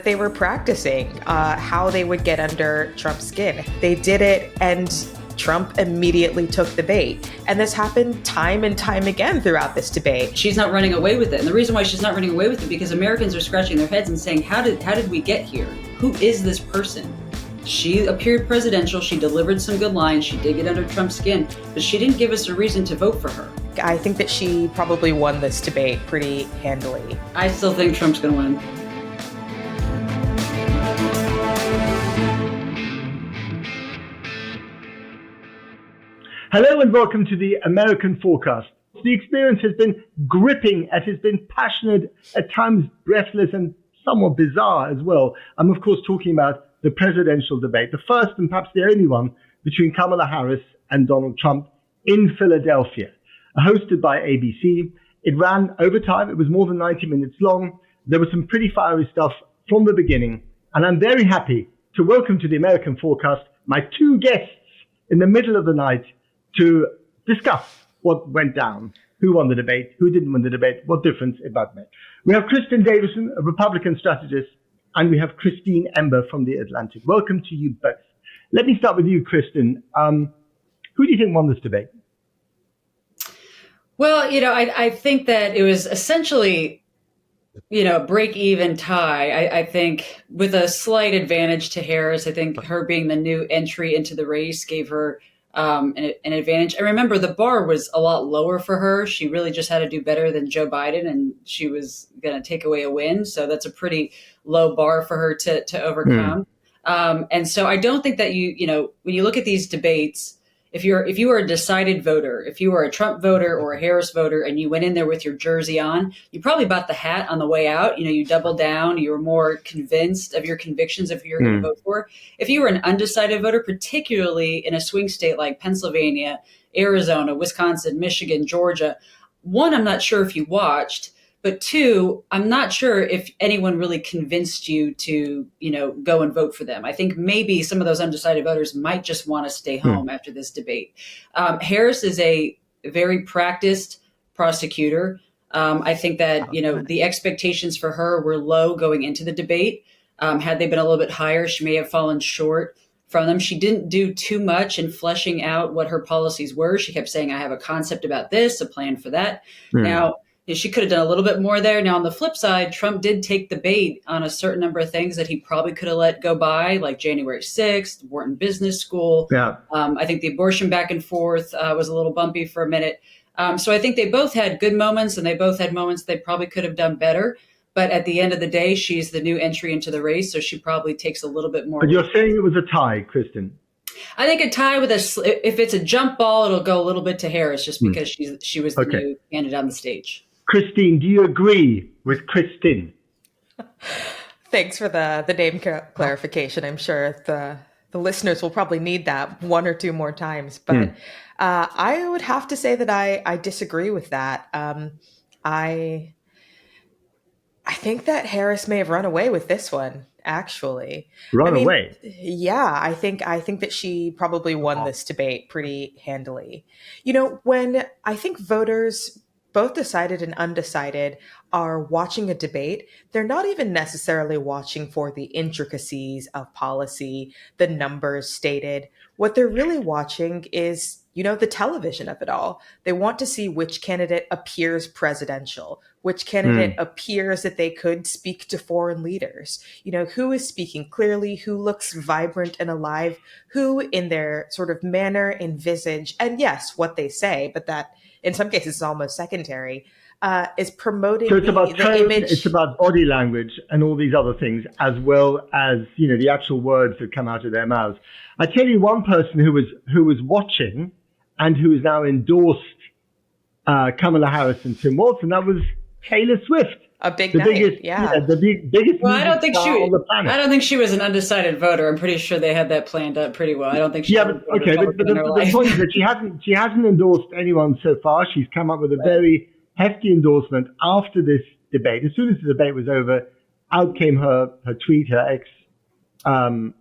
they were practicing how they would get under Trump's skin. They did it, and Trump immediately took the bait. And this happened time and time again throughout this debate. She's not running away with it. And the reason why she's not running away with it, because Americans are scratching their heads and saying, how did we get here? Who is this person? She appeared presidential. She delivered some good lines. She did get under Trump's skin, but she didn't give us a reason to vote for her. I think that she probably won this debate pretty handily. I still think Trump's going to win. Hello and welcome to the American Fourcast. The experience has been gripping, it has been passionate, at times breathless and somewhat bizarre as well. I'm of course talking about the presidential debate, the first and perhaps the only one between Kamala Harris and Donald Trump in Philadelphia. Hosted by ABC. It ran over time. It was more than 90 minutes long. There was some pretty fiery stuff from the beginning. And I'm very happy to welcome to the American Fourcast my two guests in the middle of the night to discuss what went down, who won the debate, who didn't win the debate, what difference it might make. We have Kristin Davison, a Republican strategist, and we have Christine Emba from The Atlantic. Welcome to you both. Let me start with you, Kristin. Who do you think won this debate? Well, I think that it was essentially, a break-even tie. I think with a slight advantage to Harris. I think her being the new entry into the race gave her an advantage. And remember, the bar was a lot lower for her. She really just had to do better than Joe Biden, and she was going to take away a win. So that's a pretty low bar for her to overcome. And so I don't think that when you look at these debates, if you were a decided voter, if you were a Trump voter or a Harris voter, and you went in there with your jersey on, you probably bought the hat on the way out. You doubled down. You were more convinced of your convictions of who you're going to vote for. If you were an undecided voter, particularly in a swing state like Pennsylvania, Arizona, Wisconsin, Michigan, Georgia, one, I'm not sure if you watched, but two, I'm not sure if anyone really convinced you to, go and vote for them. I think maybe some of those undecided voters might just want to stay home after this debate. Harris is a very practiced prosecutor. I think that, the expectations for her were low going into the debate. Had they been a little bit higher, she may have fallen short from them. She didn't do too much in fleshing out what her policies were. She kept saying, I have a concept about this, a plan for that. Now, she could have done a little bit more there. Now, on the flip side, Trump did take the bait on a certain number of things that he probably could have let go by, like January 6th, Wharton Business School. Yeah. I think the abortion back and forth was a little bumpy for a minute. So I think they both had good moments, and they both had moments they probably could have done better. But at the end of the day, she's the new entry into the race, so she probably takes a little bit more. But you're saying it was a tie, Kristin? I think a tie with if it's a jump ball, it'll go a little bit to Harris, just because she was the new candidate on the stage. Christine, do you agree with Kristin? Thanks for the name clarification. I'm sure the listeners will probably need that one or two more times. But I would have to say that I disagree with that. I think that Harris may have run away with this one, actually. Run away? Yeah, I think that she probably won this debate pretty handily. When I think voters, both decided and undecided, are watching a debate, they're not even necessarily watching for the intricacies of policy, the numbers stated. What they're really watching is, the television of it all. They want to see which candidate appears presidential, which candidate appears that they could speak to foreign leaders, who is speaking clearly, who looks vibrant and alive, who in their sort of manner and visage, and yes, what they say, but that in some cases is almost secondary, is promoting so it's about the tone, image. It's about body language and all these other things, as well as, the actual words that come out of their mouths. I tell you one person who was watching and who has now endorsed Kamala Harris and Tim Walz, and that was Taylor Swift. A big night, biggest, the biggest. Well, I don't think on the planet. I don't think she was an undecided voter. I'm pretty sure they had that planned up pretty well. I don't think she. Yeah, but the point is that she hasn't endorsed anyone so far. She's come up with a very hefty endorsement after this debate. As soon as the debate was over, out came her tweet, her ex. Well,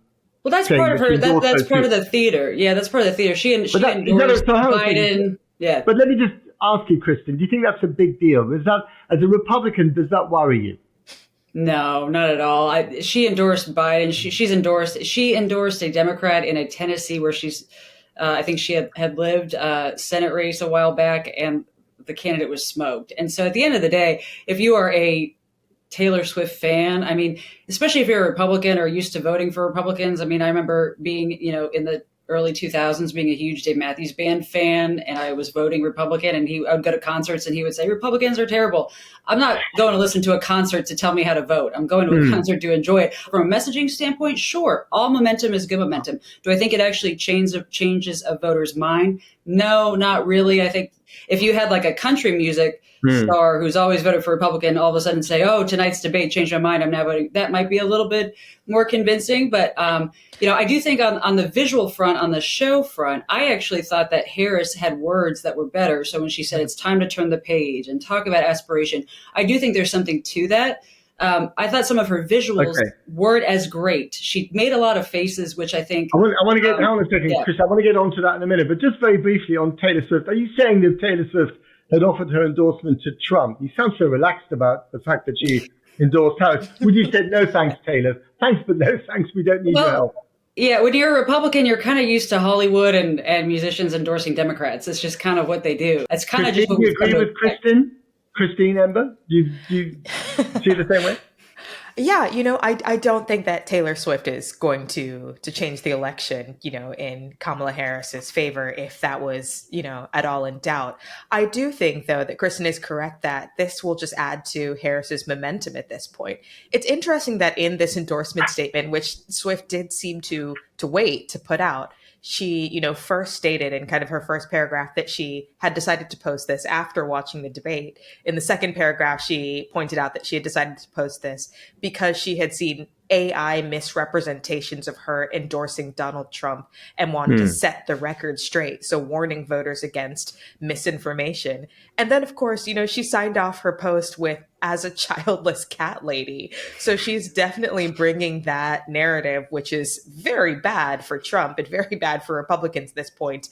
that's part of her. That's part of the theater. Yeah, that's part of the theater. She endorsed Biden. Yeah. But let me just ask you, Kristin, do you think that's a big deal? As a Republican, does that worry you? No, not at all. She endorsed Biden. She endorsed a Democrat in a Tennessee where I think she had lived, Senate race a while back, and the candidate was smoked. And so at the end of the day, if you are a Taylor Swift fan, I mean, especially if you're a Republican or used to voting for Republicans. I mean, I remember being, in the early 2000s, being a huge Dave Matthews Band fan, and I was voting Republican, and I would go to concerts and he would say, Republicans are terrible. I'm not going to listen to a concert to tell me how to vote. I'm going to a concert to enjoy it. From a messaging standpoint, sure, all momentum is good momentum. Do I think it actually changes a voter's mind? No, not really. I think if you had like a country music star who's always voted for Republican, all of a sudden say, oh, tonight's debate changed my mind, I'm now voting, that might be a little bit more convincing. But, I do think on the visual front, on the show front, I actually thought that Harris had words that were better. So when she said it's time to turn the page and talk about aspiration, I do think there's something to that. I thought some of her visuals weren't as great. She made a lot of faces, which I think... I want to get... Hold on a second, Chris. I want to get onto that in a minute. But just very briefly on Taylor Swift, are you saying that Taylor Swift had offered her endorsement to Trump? You sound so relaxed about the fact that she endorsed Harris. Would you say, no thanks, Taylor? Thanks, but no thanks. We don't need your help. Yeah, when you're a Republican, you're kind of used to Hollywood and musicians endorsing Democrats. It's just kind of what they do. It's kind of just what do you agree with Christine Emba? Do you see it the same way? Yeah, I don't think that Taylor Swift is going to change the election, in Kamala Harris's favor if that was, at all in doubt. I do think, though, that Kristin is correct that this will just add to Harris's momentum at this point. It's interesting that in this endorsement statement, which Swift did seem to wait to put out, she, first stated in kind of her first paragraph that she had decided to post this after watching the debate. In the second paragraph, she pointed out that she had decided to post this because she had seen AI misrepresentations of her endorsing Donald Trump and wanted to set the record straight. So warning voters against misinformation. And then, of course, she signed off her post with "as a childless cat lady." So she's definitely bringing that narrative, which is very bad for Trump and very bad for Republicans at this point,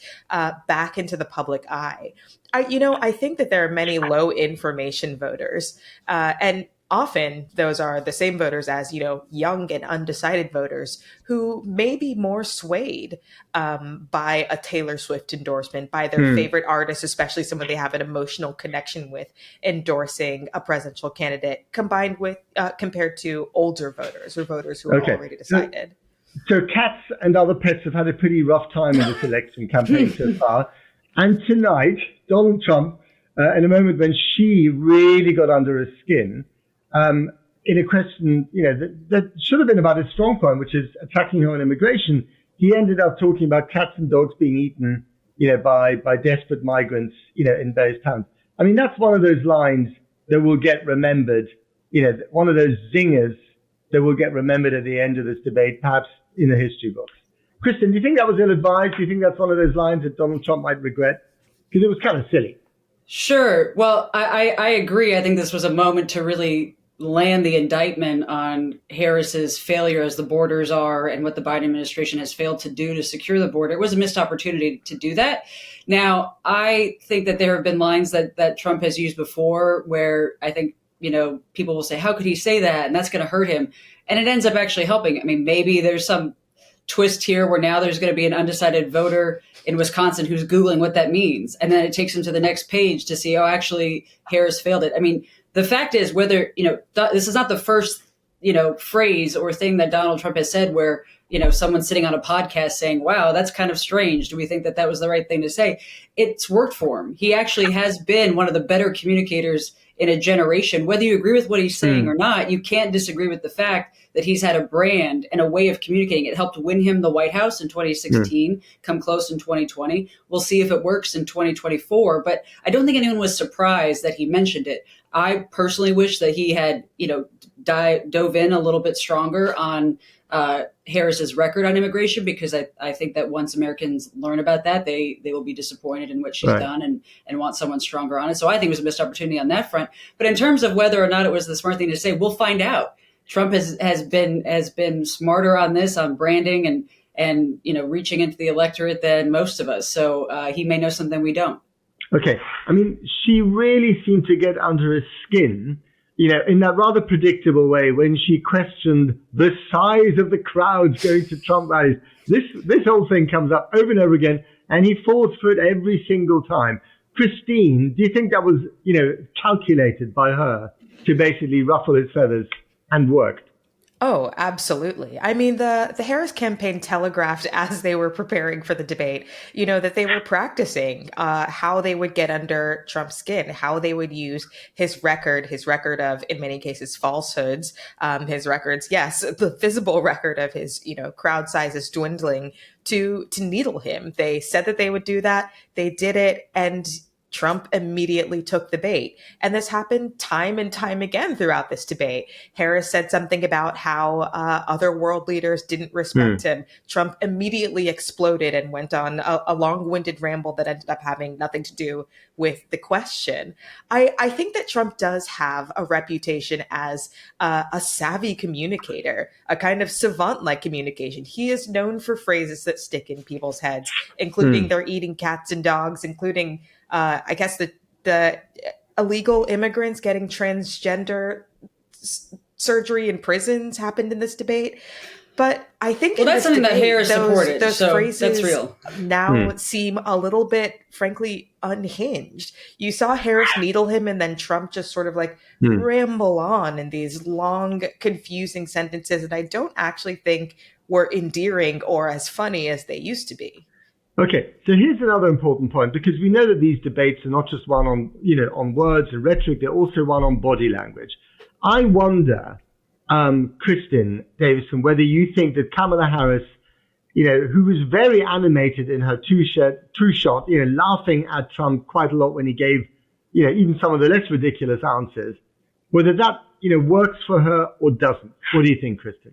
back into the public eye. I think that there are many low information voters, and often those are the same voters as, young and undecided voters who may be more swayed by a Taylor Swift endorsement, by their favorite artist, especially someone they have an emotional connection with, endorsing a presidential candidate, compared to older voters or voters who have already decided. So cats and other pets have had a pretty rough time in this election campaign so far. And tonight, Donald Trump, in a moment when she really got under his skin, in a question, that should have been about his strong point, which is attacking her on immigration, he ended up talking about cats and dogs being eaten, by desperate migrants, in various towns. I mean, that's one of those lines that will get remembered, one of those zingers that will get remembered at the end of this debate, perhaps in the history books. Kristin, do you think that was ill-advised? Do you think that's one of those lines that Donald Trump might regret? Because it was kind of silly. Sure. Well, I agree. I think this was a moment to really land the indictment on Harris's failure as the borders are and what the Biden administration has failed to do to secure the border. It was a missed opportunity to do that. Now, I think that there have been lines that Trump has used before where I think, people will say, how could he say that? And that's going to hurt him. And it ends up actually helping. I mean, maybe there's some twist here where now there's going to be an undecided voter in Wisconsin who's Googling what that means. And then it takes him to the next page to see, oh, actually, Harris failed it. I mean, the fact is whether, this is not the first, phrase or thing that Donald Trump has said where, someone's sitting on a podcast saying, wow, that's kind of strange. Do we think that was the right thing to say? It's worked for him. He actually has been one of the better communicators in a generation. Whether you agree with what he's saying or not, you can't disagree with the fact that he's had a brand and a way of communicating. It helped win him the White House in 2016, come close in 2020. We'll see if it works in 2024. But I don't think anyone was surprised that he mentioned it. I personally wish that he had, dove in a little bit stronger on Harris's record on immigration, because I think that once Americans learn about that, they will be disappointed in what she's done and want someone stronger on it. So I think it was a missed opportunity on that front. But in terms of whether or not it was the smart thing to say, we'll find out. Trump has been smarter on this, on branding and reaching into the electorate than most of us. So he may know something we don't. Okay. I mean, she really seemed to get under his skin in that rather predictable way when she questioned the size of the crowds going to Trump rallies. This whole thing comes up over and over again, and he falls for it every single time. Christine, do you think that was, calculated by her to basically ruffle his feathers and worked? Oh, absolutely. I mean, the Harris campaign telegraphed as they were preparing for the debate, that they were practicing how they would get under Trump's skin, how they would use his record of, in many cases, falsehoods, his records, yes, the visible record of his, crowd sizes dwindling to needle him. They said that they would do that. They did it. And Trump immediately took the bait. And this happened time and time again throughout this debate. Harris said something about how other world leaders didn't respect him. Trump immediately exploded and went on a long-winded ramble that ended up having nothing to do with the question. I think that Trump does have a reputation as a savvy communicator, a kind of savant-like communication. He is known for phrases that stick in people's heads, including they're eating cats and dogs, including I guess the illegal immigrants getting transgender surgery in prisons happened in this debate. But I think that's something that Harris supported. Those so phrases that's real. Now seem a little bit, frankly, unhinged. You saw Harris needle him, and then Trump just sort of ramble on in these long, confusing sentences that I don't actually think were endearing or as funny as they used to be. Okay, so here's another important point, because we know that these debates are not just one on, on words and rhetoric, they're also one on body language. I wonder, Kristin Davison, whether you think that Kamala Harris, who was very animated in her true shot, laughing at Trump quite a lot when he gave, even some of the less ridiculous answers, whether that, works for her or doesn't. What do you think, Kristin?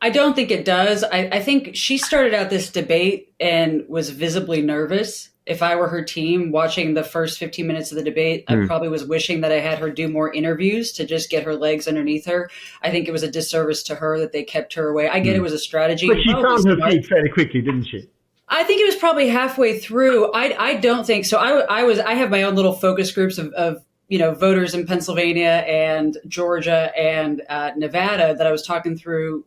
I don't think it does. I think she started out this debate and was visibly nervous. If I were her team watching the first 15 minutes of the debate, I probably was wishing that I had her do more interviews to just get her legs underneath her. I think it was a disservice to her that they kept her away. I get it was a strategy. But she found her feet fairly quickly, didn't she? I think it was probably halfway through. I don't think so. I have my own little focus groups of voters in Pennsylvania and Georgia and Nevada that I was talking through,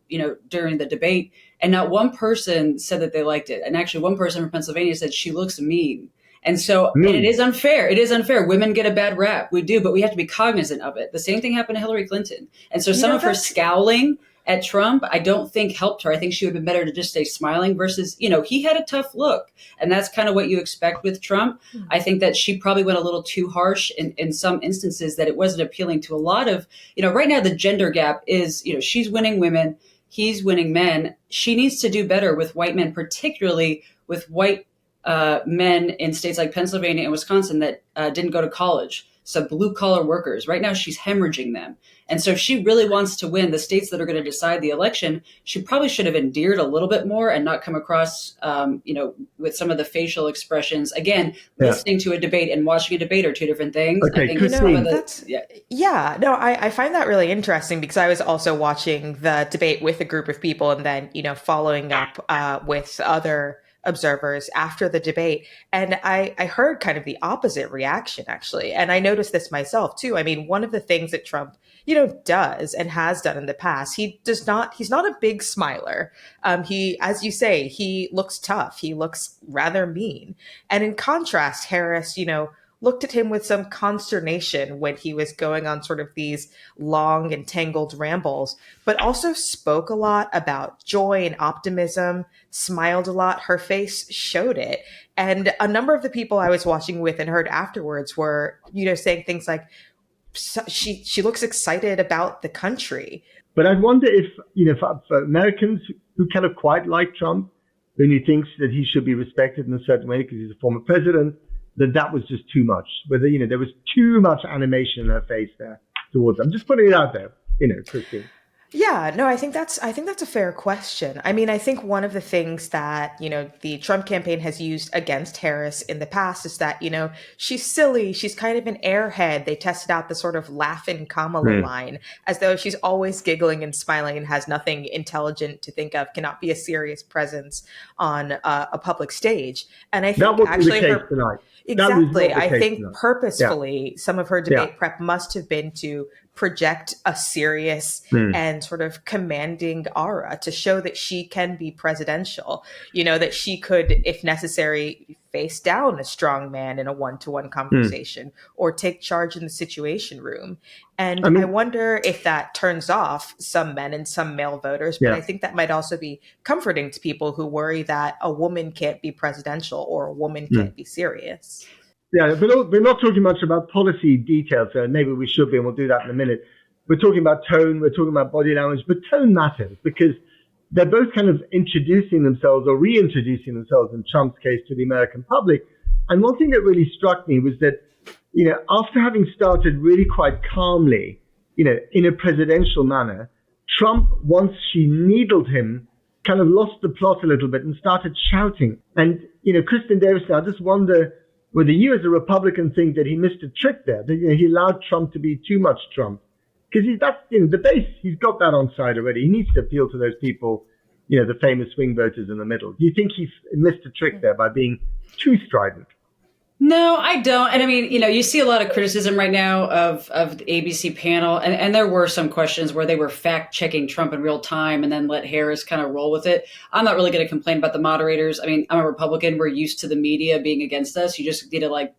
during the debate. And not one person said that they liked it. And actually one person from Pennsylvania said she looks mean. And so and it is unfair. It is unfair. Women get a bad rap. We do, but we have to be cognizant of it. The same thing happened to Hillary Clinton. And so some of her scowling at Trump, I don't think helped her. I think she would have been better to just stay smiling versus, he had a tough look. And that's kind of what you expect with Trump. I think that she probably went a little too harsh in some instances, that it wasn't appealing to a lot of, right now the gender gap is, she's winning women, he's winning men. She needs to do better with white men, particularly with white men in states like Pennsylvania and Wisconsin that didn't go to college. So blue collar workers, right now she's hemorrhaging them. And so if she really wants to win the states that are going to decide the election, she probably should have endeared a little bit more and not come across, with some of the facial expressions. Again, listening to a debate and watching a debate are two different things. Okay, I think I find that really interesting, because I was also watching the debate with a group of people and then, following up with other observers after the debate. And I heard kind of the opposite reaction, actually. And I noticed this myself too. I mean, one of the things that Trump, does and has done in the past, he's not a big smiler. He, as you say, he looks tough. He looks rather mean. And in contrast, Harris, looked at him with some consternation when he was going on sort of these long and tangled rambles, but also spoke a lot about joy and optimism, smiled a lot. Her face showed it. And a number of the people I was watching with and heard afterwards were, saying things like, she looks excited about the country. But I wonder if, for Americans who kind of quite like Trump, when he thinks that he should be respected in a certain way because he's a former president, that was just too much. Whether, there was too much animation in her face there towards them. I'm just putting it out there, Christine. Yeah, no, I think that's a fair question. I mean, I think one of the things that, the Trump campaign has used against Harris in the past is that, she's silly. She's kind of an airhead. They tested out the sort of laughing Kamala line, as though she's always giggling and smiling and has nothing intelligent to think of, cannot be a serious presence on a public stage. And I think actually tonight. Exactly. I think purposefully some of her debate prep must have been to project a serious and sort of commanding aura to show that she can be presidential, that she could, if necessary, face down a strong man in a one-to-one conversation or take charge in the Situation Room. And I wonder if that turns off some men and some male voters, but I think that might also be comforting to people who worry that a woman can't be presidential or a woman can't be serious. Yeah, but we're not talking much about policy details, so maybe we should be, and we'll do that in a minute. We're talking about tone, we're talking about body language, but tone matters because they're both kind of introducing themselves or reintroducing themselves, in Trump's case, to the American public. And one thing that really struck me was that, after having started really quite calmly, in a presidential manner, Trump, once she needled him, kind of lost the plot a little bit and started shouting. And, Kristin Davison, I just wonder whether you as a Republican think that he missed a trick there, that he allowed Trump to be too much Trump. Because that's the base, he's got that on side already. He needs to appeal to those people, the famous swing voters in the middle. Do you think he missed a trick there by being too strident? No, I don't. And I mean, you see a lot of criticism right now of the ABC panel. And there were some questions where they were fact checking Trump in real time and then let Harris kind of roll with it. I'm not really going to complain about the moderators. I mean, I'm a Republican. We're used to the media being against us. You just need to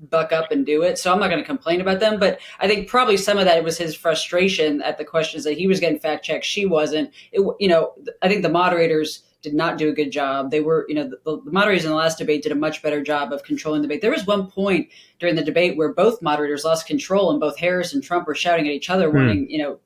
buck up and do it. So I'm not going to complain about them. But I think probably some of that was his frustration at the questions that he was getting fact checked. She wasn't. I think the moderators did not do a good job. They were, the moderators in the last debate did a much better job of controlling the debate. There was one point during the debate where both moderators lost control and both Harris and Trump were shouting at each other, wanting,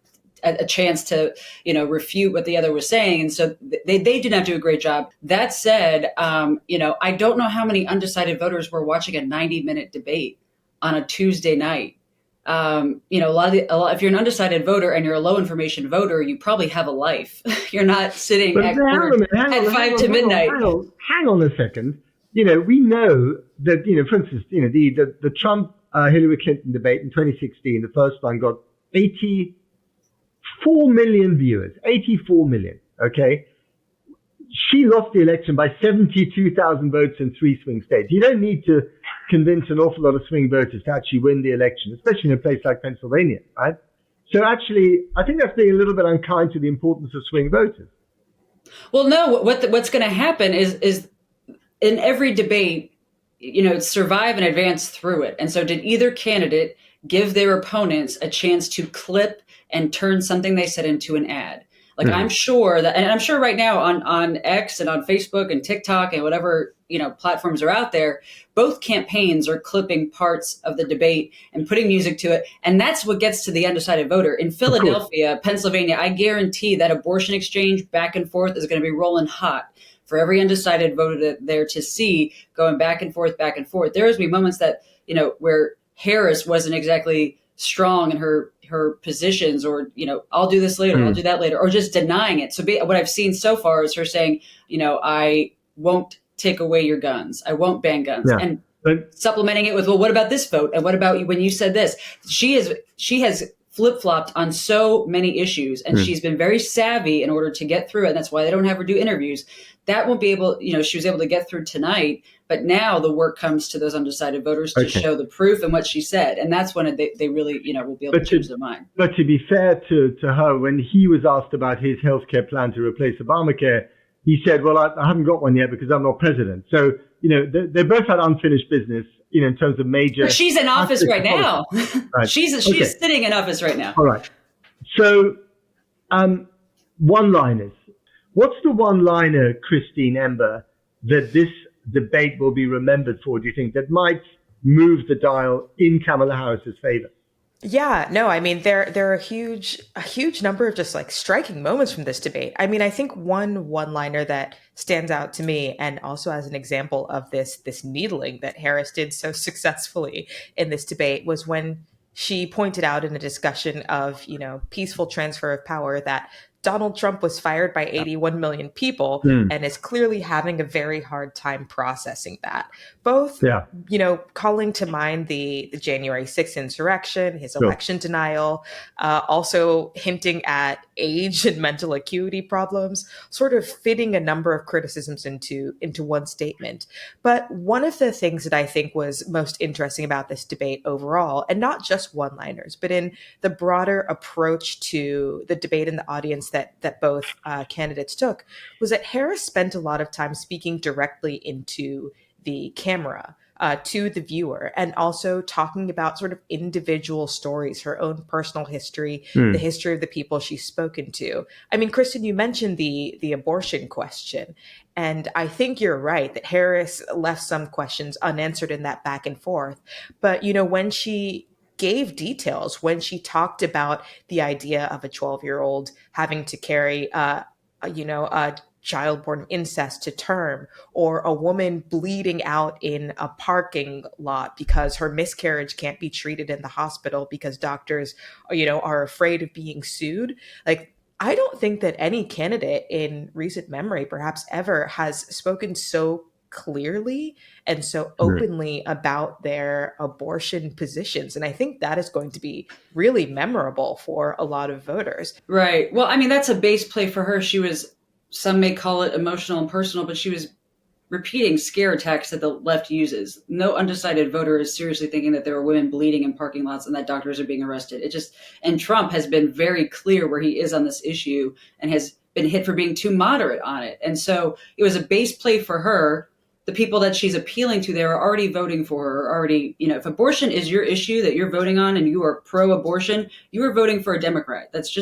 a chance to, refute what the other was saying. And so they did not do a great job. That said, I don't know how many undecided voters were watching a 90-minute debate on a Tuesday night. If you're an undecided voter and you're a low information voter, you probably have a life. You're not sitting at 5 to midnight. Hang on a second. We know that, for instance, the Trump Hillary Clinton debate in 2016, the first one got 84 million viewers, 84 million. Okay. She lost the election by 72,000 votes in 3 swing states. You don't need to convince an awful lot of swing voters to actually win the election, especially in a place like Pennsylvania, right? So actually, I think that's being a little bit unkind to the importance of swing voters. Well, no, what's going to happen is in every debate, survive and advance through it. And so did either candidate give their opponents a chance to clip and turn something they said into an ad? I'm sure that, and I'm sure right now on X and on Facebook and TikTok and whatever, platforms are out there, both campaigns are clipping parts of the debate and putting music to it. And that's what gets to the undecided voter. In Philadelphia, Pennsylvania, I guarantee that abortion exchange back and forth is going to be rolling hot for every undecided voter there to see, going back and forth, back and forth. There has been moments that, where Harris wasn't exactly strong in her positions, or, I'll do this later, I'll do that later, or just denying it. So what I've seen so far is her saying, I won't take away your guns. I won't ban guns. Yeah. And supplementing it with, well, what about this vote? And what about when you said this? She has flip-flopped on so many issues, and she's been very savvy in order to get through it. And that's why they don't have her do interviews. That won't be able, she was able to get through tonight, but now the work comes to those undecided voters to show the proof and what she said. And that's when they really, will be able to change their mind. But to be fair to her, when he was asked about his healthcare plan to replace Obamacare, he said, well, I haven't got one yet because I'm not president. So, they both had unfinished business, in terms of major. But she's in office right now. Right. She's sitting in office right now. All right. So, one-liners. What's the one-liner, Christine Emba, that this debate will be remembered for, do you think, that might move the dial in Kamala Harris's favor? Yeah, no, I mean, there are a huge number of just striking moments from this debate. I mean, I think one-liner that stands out to me, and also as an example of this needling that Harris did so successfully in this debate, was when she pointed out in a discussion of, peaceful transfer of power, that Donald Trump was fired by 81 million people and is clearly having a very hard time processing that. Both, calling to mind the January 6th insurrection, his election denial, also hinting at age and mental acuity problems, sort of fitting a number of criticisms into one statement. But one of the things that I think was most interesting about this debate overall, and not just one-liners, but in the broader approach to the debate in the audience that both candidates took, was that Harris spent a lot of time speaking directly into the camera, to the viewer, and also talking about sort of individual stories, her own personal history, the history of the people she's spoken to. I mean, Kristin, you mentioned the abortion question, and I think you're right that Harris left some questions unanswered in that back and forth. But when she gave details, when she talked about the idea of a 12-year-old having to carry a child-born incest to term, or a woman bleeding out in a parking lot because her miscarriage can't be treated in the hospital because doctors, are afraid of being sued. Like, I don't think that any candidate in recent memory, perhaps ever, has spoken so clearly and so openly about their abortion positions. And I think that is going to be really memorable for a lot of voters. Right. Well, I mean, that's a base play for her. Some may call it emotional and personal, but she was repeating scare attacks that the left uses. No undecided voter is seriously thinking that there are women bleeding in parking lots and that doctors are being arrested. And Trump has been very clear where he is on this issue and has been hit for being too moderate on it. And so it was a base play for her. The people that she's appealing to there are already voting for her, already, if abortion is your issue that you're voting on and you are pro-abortion, you are voting for a Democrat. That's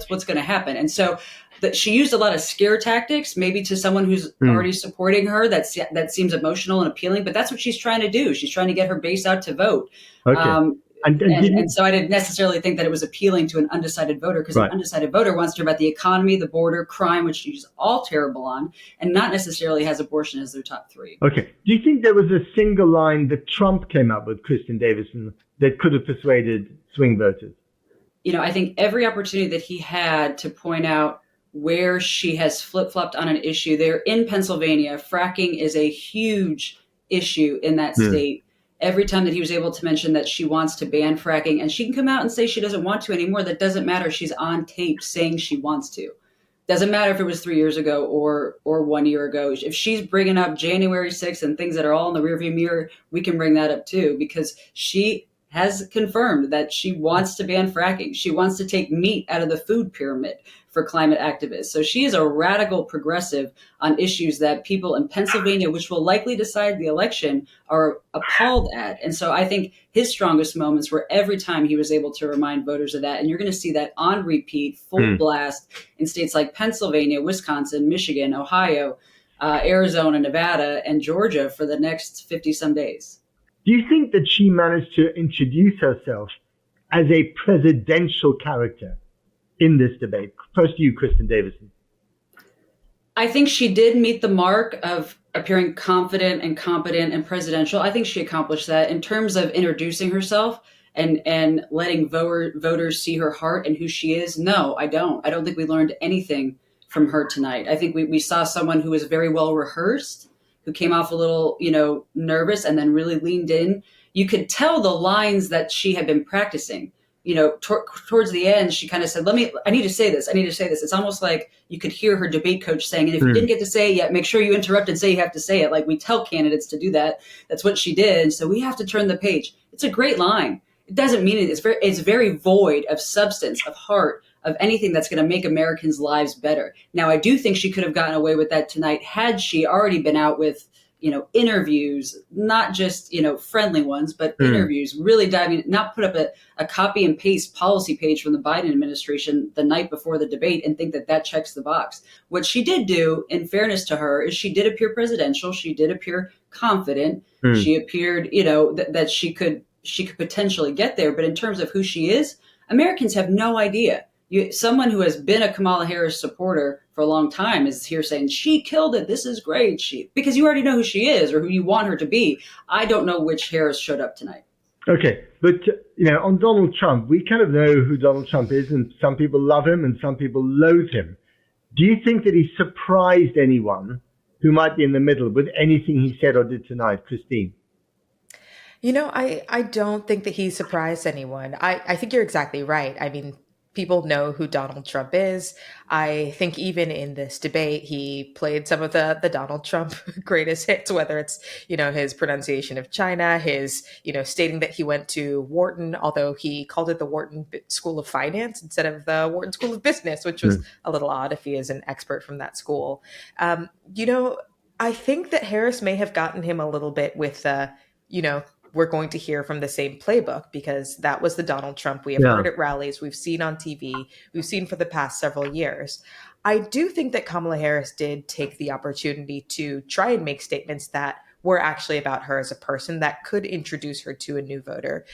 what's going to happen. And so that she used a lot of scare tactics, maybe to someone who's already supporting her. That seems emotional and appealing, but that's what she's trying to do. She's trying to get her base out to vote. Okay. And so I didn't necessarily think that it was appealing to an undecided voter, because an undecided voter wants to hear about the economy, the border, crime, which she's all terrible on, and not necessarily has abortion as their top three. Okay. Do you think there was a single line that Trump came up with, Kristin Davison, that could have persuaded swing voters? I think every opportunity that he had to point out where she has flip-flopped on an issue there in Pennsylvania, fracking is a huge issue in that state. Every time that he was able to mention that she wants to ban fracking, and she can come out and say she doesn't want to anymore, that doesn't matter. She's on tape saying she wants to. Doesn't matter if it was 3 years ago or 1 year ago. If she's bringing up January 6th and things that are all in the rearview mirror, we can bring that up too, because she has confirmed that she wants to ban fracking. She wants to take meat out of the food pyramid for climate activists. So she is a radical progressive on issues that people in Pennsylvania, which will likely decide the election, are appalled at. And so I think his strongest moments were every time he was able to remind voters of that. And you're going to see that on repeat, full blast in states like Pennsylvania, Wisconsin, Michigan, Ohio, Arizona, Nevada, and Georgia for the next 50 some days. Do you think that she managed to introduce herself as a presidential character in this debate? First to you, Kristin Davison. I think she did meet the mark of appearing confident and competent and presidential. I think she accomplished that in terms of introducing herself and letting voters see her heart and who she is. No, I don't. I don't think we learned anything from her tonight. I think we saw someone who was very well rehearsed, who came off a little, nervous and then really leaned in. You could tell the lines that she had been practicing. Towards the end, she kind of said, I need to say this. It's almost like you could hear her debate coach saying, and if you didn't get to say it yet, make sure you interrupt and say you have to say it. Like we tell candidates to do that. That's what she did. So we have to turn the page. It's a great line. It doesn't mean it. It's very void of substance, of heart, of anything that's going to make Americans' lives better. Now, I do think she could have gotten away with that tonight had she already been out with, interviews, not just, friendly ones, but interviews, really diving, not put up a copy and paste policy page from the Biden administration the night before the debate and think that checks the box. What she did do, in fairness to her, is she did appear presidential. She did appear confident. She appeared, that she could potentially get there. But in terms of who she is, Americans have no idea. Someone who has been a Kamala Harris supporter for a long time is here saying, she killed it. This is great. Because you already know who she is or who you want her to be. I don't know which Harris showed up tonight. Okay. But, on Donald Trump, we kind of know who Donald Trump is, and some people love him and some people loathe him. Do you think that he surprised anyone who might be in the middle with anything he said or did tonight, Christine? I don't think that he surprised anyone. I think you're exactly right. I mean, people know who Donald Trump is. I think even in this debate, he played some of the Donald Trump greatest hits, whether it's, his pronunciation of China, his, stating that he went to Wharton, although he called it the Wharton School of Finance instead of the Wharton School of Business, which was a little odd if he is an expert from that school. I think that Harris may have gotten him a little bit with, we're going to hear from the same playbook, because that was the Donald Trump we have heard at rallies, we've seen on TV, we've seen for the past several years. I do think that Kamala Harris did take the opportunity to try and make statements that were actually about her as a person that could introduce her to a new voter.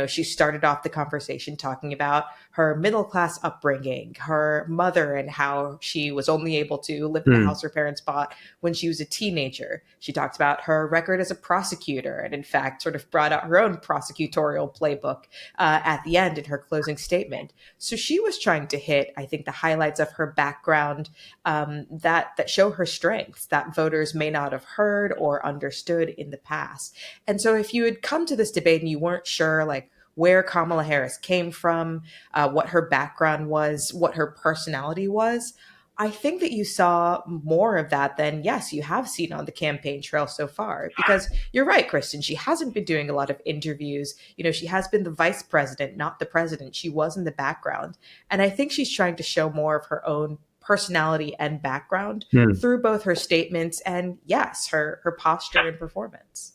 She started off the conversation talking about her middle-class upbringing, her mother, and how she was only able to live in the house her parents bought when she was a teenager. She talked about her record as a prosecutor, and in fact sort of brought out her own prosecutorial playbook at the end in her closing statement. So she was trying to hit, I think, the highlights of her background that show her strengths that voters may not have heard or understood in the past. And so if you had come to this debate and you weren't sure like where Kamala Harris came from, what her background was, what her personality was, I think that you saw more of that than, yes, you have seen on the campaign trail so far. Because you're right, Kristin, she hasn't been doing a lot of interviews. She has been the vice president, not the president. She was in the background. And I think she's trying to show more of her own personality and background through both her statements and, yes, her posture and performance.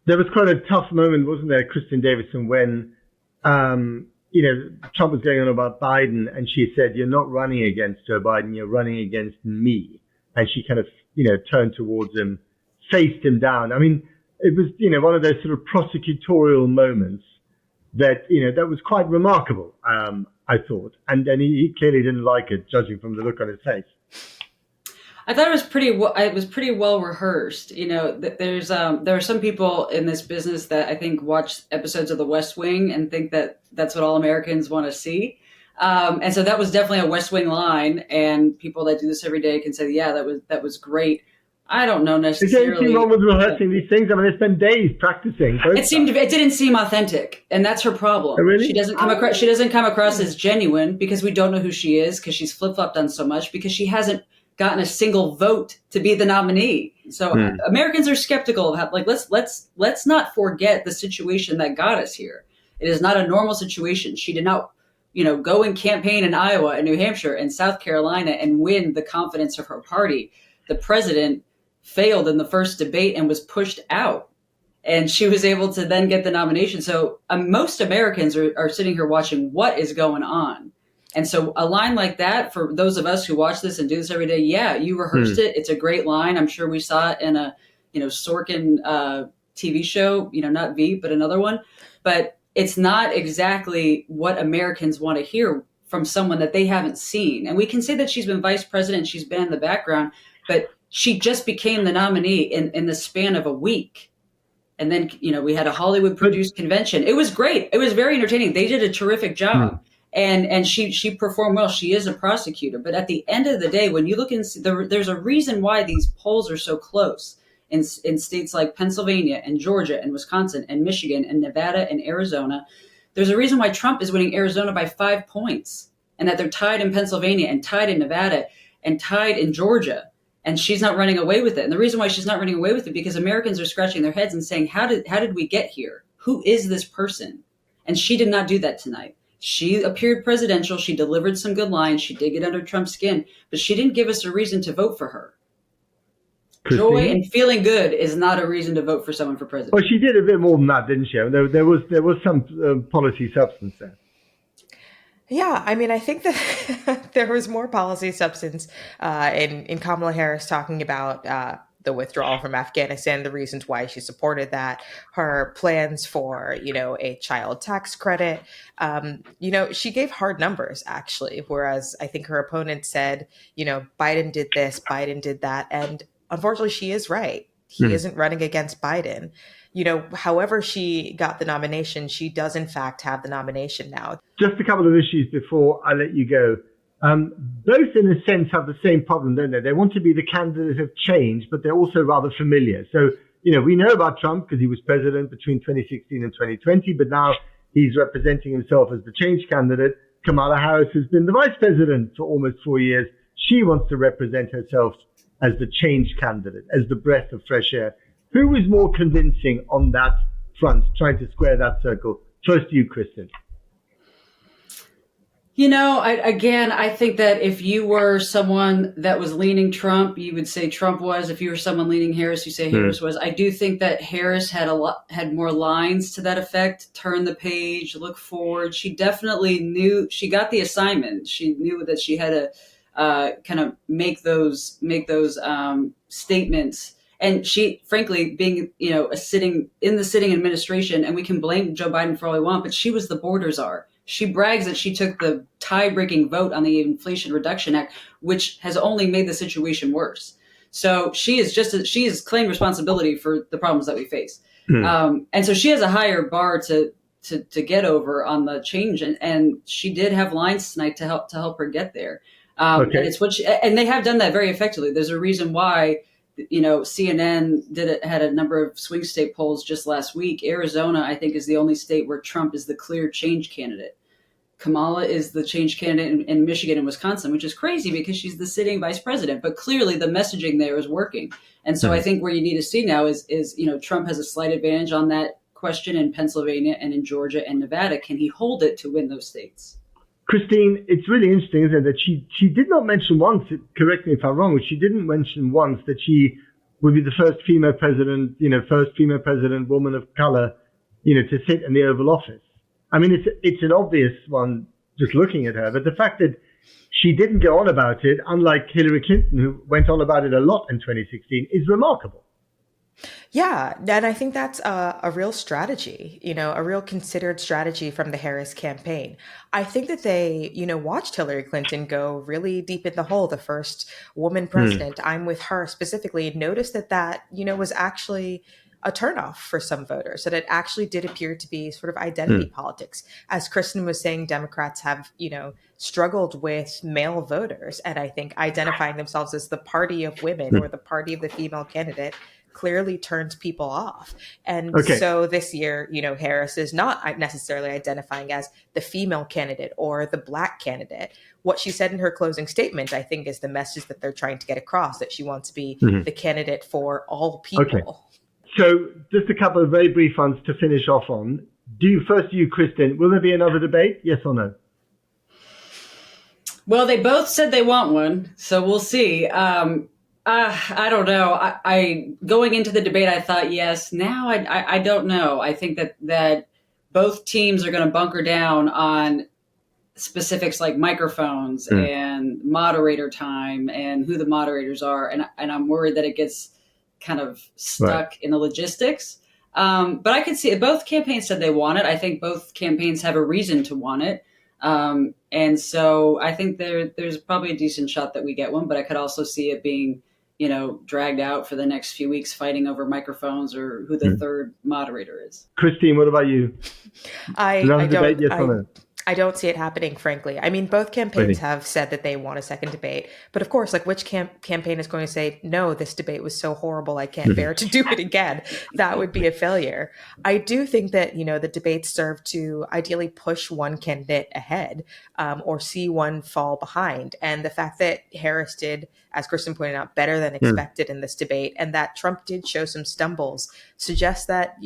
There was quite a tough moment, wasn't there, Kristin Davison, when Trump was going on about Biden, and she said, "You're not running against Joe Biden, you're running against me." And she kind of, turned towards him, faced him down. I mean, it was, one of those sort of prosecutorial moments that, that was quite remarkable, I thought. And then he clearly didn't like it, judging from the look on his face. I thought it was pretty well rehearsed. There are some people in this business that I think watch episodes of The West Wing and think that that's what all Americans want to see. And so that was definitely a West Wing line, and people that do this every day can say, yeah, that was great. I don't know necessarily. Is there anything wrong with rehearsing these things? I mean, they spend days practicing. It didn't seem authentic, and that's her problem. Oh, really? She doesn't come across as genuine, because we don't know who she is, because she's flip-flopped on so much, because she hasn't gotten a single vote to be the nominee. So Americans are skeptical of how, let's not forget the situation that got us here. It is not a normal situation. She did not, go and campaign in Iowa and New Hampshire and South Carolina and win the confidence of her party. The president failed in the first debate and was pushed out, and she was able to then get the nomination. So most Americans are sitting here watching what is going on. And so a line like that, for those of us who watch this and do this every day, yeah, you rehearsed it. It's a great line. I'm sure we saw it in a, Sorkin TV show, not Veep, but another one. But it's not exactly what Americans want to hear from someone that they haven't seen. And we can say that she's been vice president, she's been in the background, but she just became the nominee in the span of a week. And then, we had a Hollywood produced convention. It was great. It was very entertaining. They did a terrific job. And she performed well. She is a prosecutor. But at the end of the day, when you look there's a reason why these polls are so close in states like Pennsylvania and Georgia and Wisconsin and Michigan and Nevada and Arizona. There's a reason why Trump is winning Arizona by 5 points, and that they're tied in Pennsylvania and tied in Nevada and tied in Georgia. And she's not running away with it. And the reason why she's not running away with it, because Americans are scratching their heads and saying, how did we get here? Who is this person? And she did not do that tonight. She appeared presidential. She delivered some good lines. She did get under Trump's skin, but she didn't give us a reason to vote for her. Christine? Joy and feeling good is not a reason to vote for someone for president. Well, she did a bit more than that, didn't she? I mean, there was some policy substance there. Yeah, I mean, I think that there was more policy substance in Kamala Harris talking about the withdrawal from Afghanistan, the reasons why she supported that, her plans for, a child tax credit. She gave hard numbers, actually, whereas I think her opponent said, Biden did this, Biden did that. And unfortunately, she is right. He isn't running against Biden. However she got the nomination, she does in fact have the nomination now. Just a couple of issues before I let you go. Both, in a sense, have the same problem, don't they? They want to be the candidate of change, but they're also rather familiar. So, we know about Trump because he was president between 2016 and 2020, but now he's representing himself as the change candidate. Kamala Harris has been the vice president for almost 4 years. She wants to represent herself as the change candidate, as the breath of fresh air. Who is more convincing on that front, trying to square that circle? First to you, Kristin. I think that if you were someone that was leaning Trump, you would say Trump was. If you were someone leaning Harris, you say Harris was. I do think that Harris had more lines to that effect. Turn the page, look forward. She definitely knew. She got the assignment. She knew that she had to kind of make those statements. And she, frankly, being a sitting administration, and we can blame Joe Biden for all we want, but she was the border czar. She brags that she took the tie-breaking vote on the Inflation Reduction Act, which has only made the situation worse. So she has claimed responsibility for the problems that we face, and so she has a higher bar to get over on the change. And she did have lines tonight to help her get there. And it's and they have done that very effectively. There's a reason why. CNN had a number of swing state polls just last week. Arizona, I think, is the only state where Trump is the clear change candidate. Kamala is the change candidate in Michigan and Wisconsin, which is crazy because she's the sitting vice president. But clearly the messaging there is working. And so I think where you need to see now is Trump has a slight advantage on that question in Pennsylvania and in Georgia and Nevada. Can he hold it to win those states? Christine, it's really interesting, isn't it, that she did not mention once, correct me if I'm wrong, but she didn't mention once that she would be the first female president, woman of color, to sit in the Oval Office. I mean, it's an obvious one just looking at her, but the fact that she didn't go on about it, unlike Hillary Clinton, who went on about it a lot in 2016, is remarkable. Yeah, and I think that's a real strategy, a real considered strategy from the Harris campaign. I think that they, watched Hillary Clinton go really deep in the hole, the first woman president. I'm with her specifically. Noticed that was actually a turnoff for some voters, that it actually did appear to be sort of identity politics. As Kristin was saying, Democrats have, struggled with male voters. And I think identifying themselves as the party of women or the party of the female candidate clearly turns people off. And so this year, Harris is not necessarily identifying as the female candidate or the Black candidate. What she said in her closing statement, I think, is the message that they're trying to get across, that she wants to be the candidate for all people. Okay. So just a couple of very brief ones to finish off on. First, you, Kristin, will there be another debate? Yes or no? Well, they both said they want one, so we'll see. I don't know. I going into the debate, I thought yes. Now I don't know. I think that both teams are going to bunker down on specifics like microphones and moderator time and who the moderators are, and I'm worried that it gets kind of stuck in the logistics. But I could see it. Both campaigns said they want it. I think both campaigns have a reason to want it. And so I think there's probably a decent shot that we get one, but I could also see it being dragged out for the next few weeks, fighting over microphones or who the third moderator is. Christine, what about you? I don't see it happening, frankly. I mean, both campaigns have said that they want a second debate. But of course, which campaign is going to say, no, this debate was so horrible, I can't bear to do it again? That would be a failure. I do think that, the debates serve to ideally push one candidate ahead or see one fall behind. And the fact that Harris did, as Kristin pointed out, better than expected in this debate, and that Trump did show some stumbles, suggests that,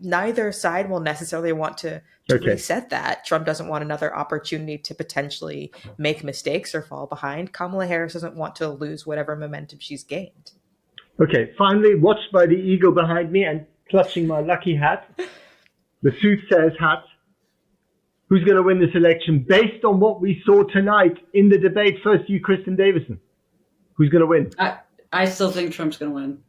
neither side will necessarily want to reset that. Trump doesn't want another opportunity to potentially make mistakes or fall behind. Kamala Harris doesn't want to lose whatever momentum she's gained. Okay, finally, watched by the eagle behind me and clutching my lucky hat, the soothsayer's hat. Who's going to win this election based on what we saw tonight in the debate? First, you, Kristin Davison. Who's going to win? I still think Trump's going to win.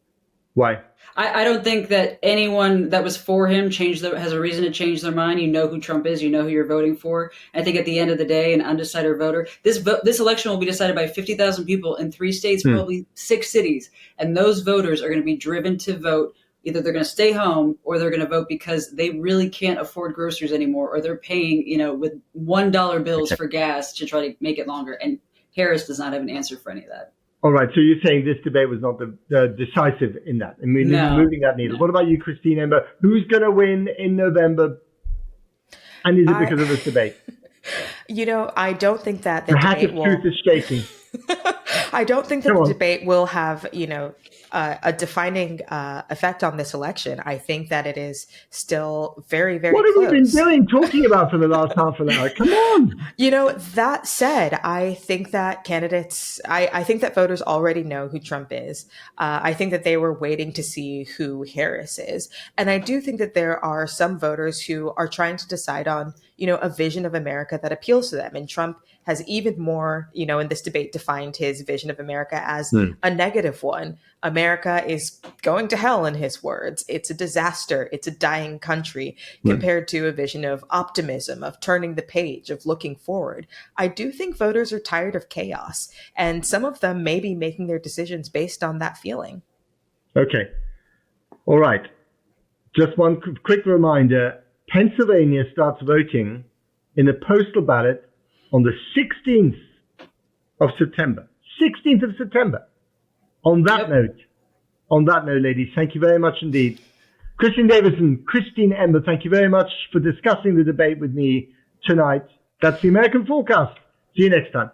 Why? I don't think that anyone that was for him has a reason to change their mind. You know who Trump is. You know who you're voting for. I think at the end of the day, an undecided voter, this election will be decided by 50,000 people in 3 states, probably 6 cities. And those voters are going to be driven to vote. Either they're going to stay home or they're going to vote because they really can't afford groceries anymore, or they're paying, with $1 bills for gas to try to make it longer. And Harris does not have an answer for any of that. All right, so you're saying this debate was not the decisive in that, moving that needle. No. What about you, Christine Emba? Who's going to win in November? And is it because of this debate? I don't think that the The hat debate of will. truth is shaking. I don't think that Come the on. debate will have, a defining effect on this election. I think that it is still very, very What have we been close. doing, talking about for the last half an hour? Come on. That said, I think that I think that voters already know who Trump is. I think that they were waiting to see who Harris is. And I do think that there are some voters who are trying to decide on, a vision of America that appeals to them. And Trump has even more, in this debate defined his vision of America as a negative one. America is going to hell, in his words. It's a disaster. It's a dying country, compared to a vision of optimism, of turning the page, of looking forward. I do think voters are tired of chaos, and some of them may be making their decisions based on that feeling. Okay. All right. Just one quick reminder. Pennsylvania starts voting in the postal ballot on the 16th of September. 16th of September. On that note, ladies, thank you very much indeed. Kristin Davison, Christine Emba, thank you very much for discussing the debate with me tonight. That's the American Forecast. See you next time.